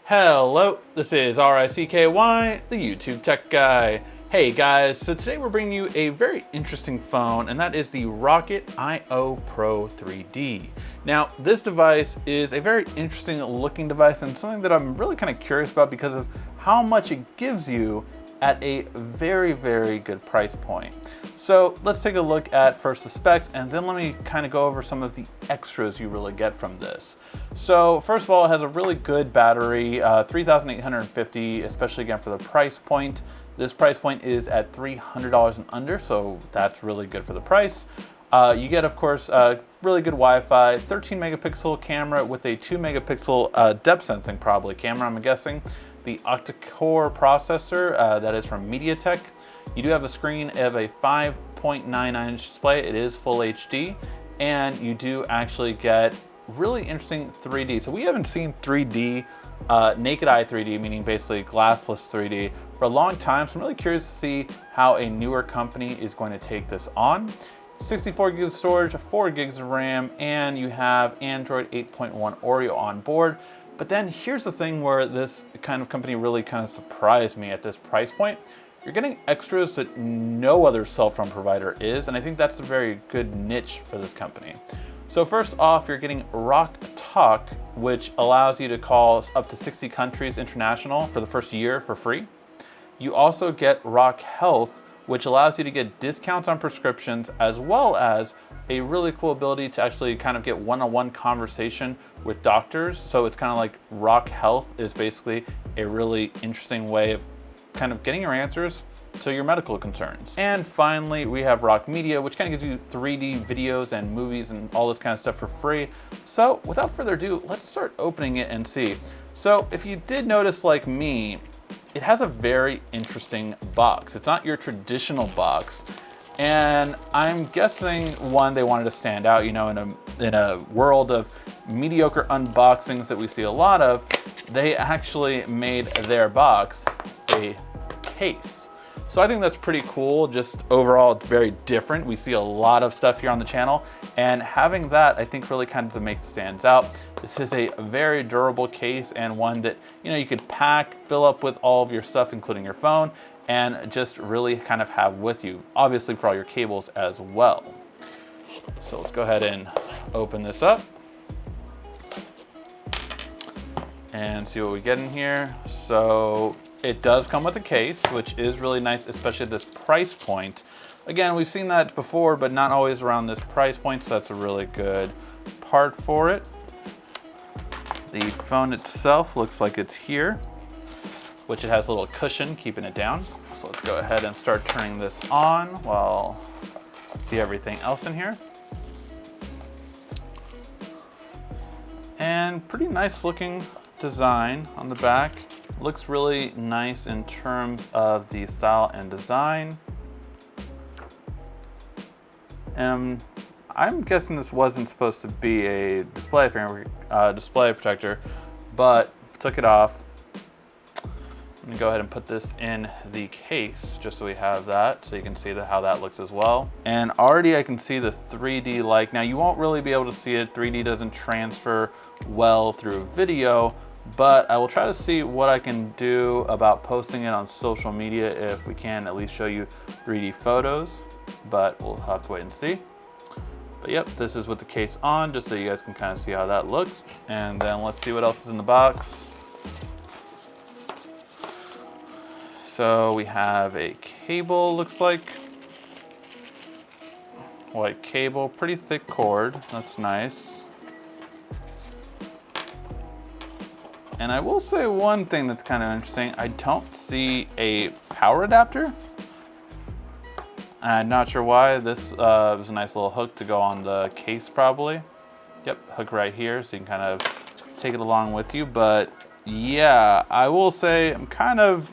Hello, this is RICKY, the YouTube Tech Guy. Hey guys, so today we're bringing you a very interesting phone, and that is the ROKiT IO Pro 3D. Now, this device is a very interesting looking device and something that I'm really kind of curious about because of how much it gives you at a very, very good price point. So let's take a look at first the specs, and then let me kind of go over some of the extras you really get from this. So first of all, it has a really good battery, 3,850, especially again for the price point. This price point is at $300 and under, so that's really good for the price. You get, of course, really good Wi-Fi, 13 megapixel camera with a 2 megapixel depth sensing probably camera, I'm guessing. The octa-core processor that is from MediaTek. You do have a screen of a 5.99 inch display. It is full HD, and you do actually get really interesting 3D. So we haven't seen 3D, naked eye 3D, meaning basically glassless 3D, for a long time. So I'm really curious to see how a newer company is going to take this on. 64 gigs of storage, 4 gigs of RAM, and you have Android 8.1 Oreo on board. But then here's the thing where this kind of company really kind of surprised me at this price point. You're getting extras that no other cell phone provider is, and I think that's a very good niche for this company. So first off, you're getting ROKiT, which allows you to call up to 60 countries international for the first year for free. You also get ROKhealth, which allows you to get discounts on prescriptions, as well as a really cool ability to actually kind of get one-on-one conversation with doctors. So it's kind of like ROKhealth is basically a really interesting way of kind of getting your answers to your medical concerns. And finally, we have ROKmedia, which kind of gives you 3D videos and movies and all this kind of stuff for free. So without further ado, let's start opening it and see. So if you did notice, like me, it has a very interesting box. It's not your traditional box. And I'm guessing, one, they wanted to stand out, you know, in a world of mediocre unboxings that we see a lot of. They actually made their box a case. So I think that's pretty cool. Just overall, it's very different. We see a lot of stuff here on the channel, and having that, I think, really kind of makes it stands out. This is a very durable case, and one that, you know, you could pack, fill up with all of your stuff, including your phone, and just really kind of have with you, obviously for all your cables as well. So let's go ahead and open this up and see what we get in here. So it does come with a case, which is really nice, especially at this price point. Again, we've seen that before, but not always around this price point, so that's a really good part for it. The phone itself looks like it's here, which it has a little cushion keeping it down. So let's go ahead and start turning this on while I see everything else in here. And pretty nice looking design on the back. Looks really nice in terms of the style and design. I'm guessing this wasn't supposed to be a display protector, but took it off. I'm gonna go ahead and put this in the case just so we have that, so you can see how that looks as well. And already I can see the 3D like. Now you won't really be able to see it. 3D doesn't transfer well through video, but I will try to see what I can do about posting it on social media if we can at least show you 3D photos, but we'll have to wait and see. But yep, this is with the case on, just so you guys can kind of see how that looks. And then let's see what else is in the box. So we have a cable, looks like. White cable, pretty thick cord, that's nice. And I will say one thing that's kind of interesting. I don't see a power adapter. I'm not sure why. This was a nice little hook to go on the case probably. Yep, hook right here, so you can kind of take it along with you. But yeah, I will say I'm kind of,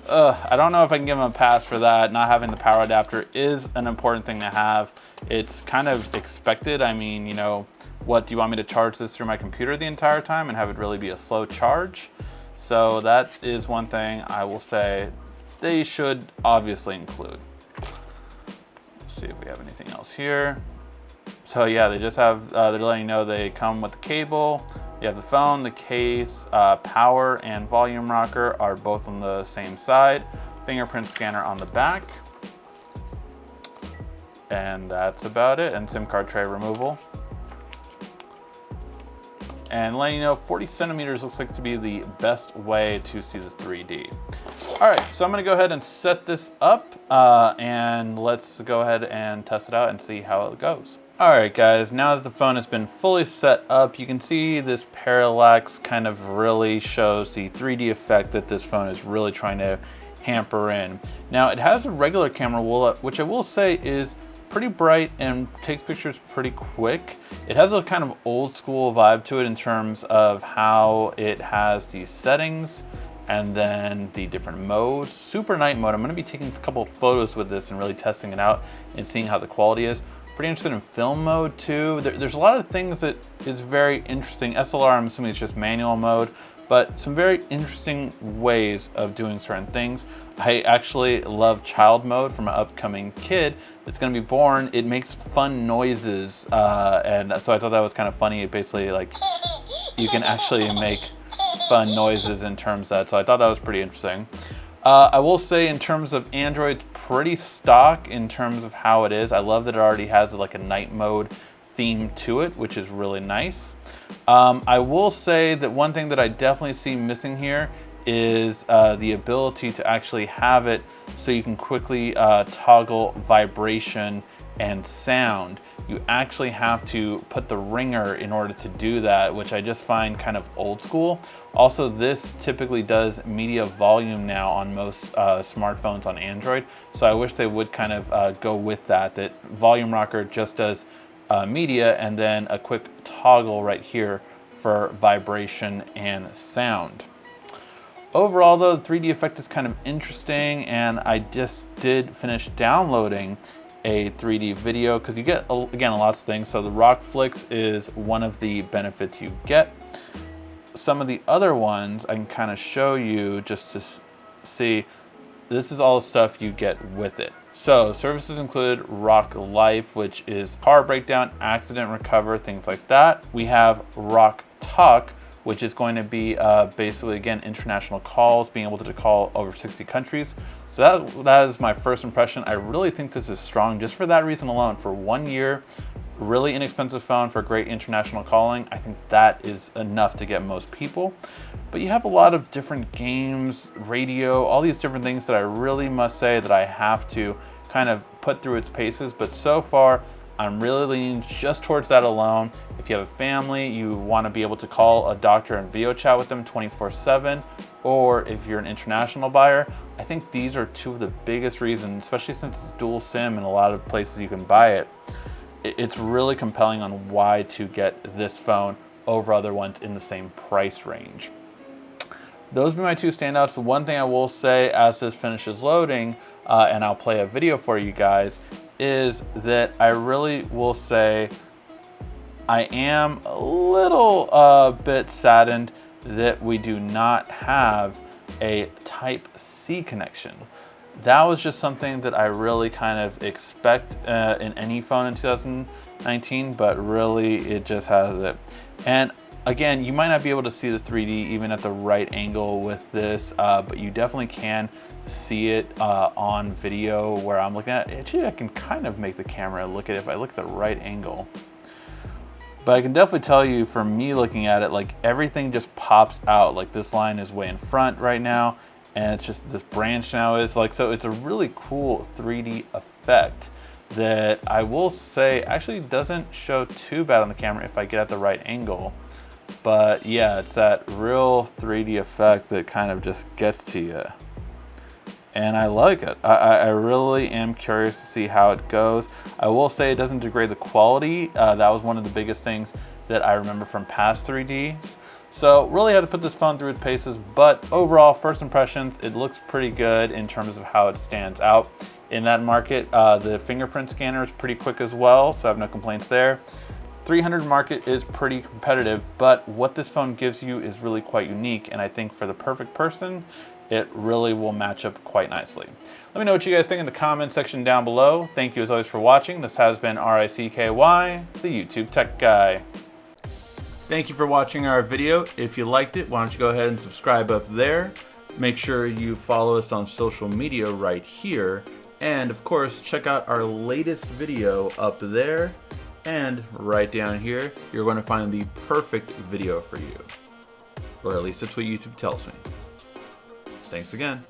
I don't know if I can give them a pass for that. Not having the power adapter is an important thing to have. It's kind of expected. I mean, you know, what, do you want me to charge this through my computer the entire time and have it really be a slow charge? So that is one thing I will say they should obviously include. Let's see if we have anything else here. So yeah, they just have, they're letting you know they come with the cable, You have the phone, the case, power and volume rocker are both on the same side. Fingerprint scanner on the back. And that's about it. And SIM card tray removal. And letting you know, 40 centimeters looks like to be the best way to see the 3D. All right, so I'm gonna go ahead and set this up and let's go ahead and test it out and see how it goes. All right, guys, now that the phone has been fully set up, you can see this parallax kind of really shows the 3D effect that this phone is really trying to hamper in. Now, it has a regular camera, which I will say is pretty bright and takes pictures pretty quick. It has a kind of old school vibe to it in terms of how it has these settings and then the different modes. Super night mode, I'm gonna be taking a couple of photos with this and really testing it out and seeing how the quality is. Pretty interested in film mode too. There's a lot of things that is very interesting. SLR, I'm assuming it's just manual mode, but some very interesting ways of doing certain things. I actually love child mode from an upcoming kid that's gonna be born. It makes fun noises, and so I thought that was kind of funny. It basically, like, you can actually make fun noises in terms of that, so I thought that was pretty interesting. I will say in terms of Android, it's pretty stock in terms of how it is. I love that it already has like a night mode theme to it, which is really nice. I will say that one thing that I definitely see missing here is the ability to actually have it so you can quickly toggle vibration and sound. You actually have to put the ringer in order to do that, which I just find kind of old school. Also, this typically does media volume now on most smartphones on Android. So I wish they would kind of go with that volume rocker just does media and then a quick toggle right here for vibration and sound. Overall though, the 3D effect is kind of interesting, and I just did finish downloading a 3D video because you get, again, lots of things. So the ROKiT is one of the benefits you get. Some of the other ones I can kind of show you just to see. This is all the stuff you get with it. So services include ROKlife, which is car breakdown, accident recover, things like that. We have ROKtalk, which is going to be basically, again, international calls, being able to call over 60 countries. So that is my first impression. I really think this is strong just for that reason alone. For 1 year, really inexpensive phone for great international calling. I think that is enough to get most people. But you have a lot of different games, radio, all these different things that I really must say that I have to kind of put through its paces. But so far, I'm really leaning just towards that alone. If you have a family, you want to be able to call a doctor and video chat with them 24/7, or if you're an international buyer, I think these are two of the biggest reasons, especially since it's dual SIM and a lot of places you can buy it. It's really compelling on why to get this phone over other ones in the same price range. Those would be my two standouts. The one thing I will say as this finishes loading, and I'll play a video for you guys, is that I really will say I am a little bit saddened that we do not have a Type-C connection. That was just something that I really kind of expect in any phone in 2019, but really it just has it. And again, you might not be able to see the 3D even at the right angle with this, but you definitely can see it on video where I'm looking at it. Actually, I can kind of make the camera look at it if I look at the right angle. But I can definitely tell you, for me looking at it, like everything just pops out. Like this line is way in front right now, and it's just this branch now is like, so it's a really cool 3D effect that I will say actually doesn't show too bad on the camera if I get at the right angle. But yeah, it's that real 3D effect that kind of just gets to you. And I like it. I really am curious to see how it goes. I will say it doesn't degrade the quality. That was one of the biggest things that I remember from past 3Ds. So really had to put this phone through its paces, but overall, first impressions, it looks pretty good in terms of how it stands out in that market. The fingerprint scanner is pretty quick as well, so I have no complaints there. 300 market is pretty competitive, but what this phone gives you is really quite unique, and I think for the perfect person, it really will match up quite nicely. Let me know what you guys think in the comment section down below. Thank you as always for watching. This has been ROKiT, the YouTube Tech Guy. Thank you for watching our video. If you liked it, why don't you go ahead and subscribe up there. Make sure you follow us on social media right here. And of course, check out our latest video up there. And right down here, you're going to find the perfect video for you. Or at least that's what YouTube tells me. Thanks again.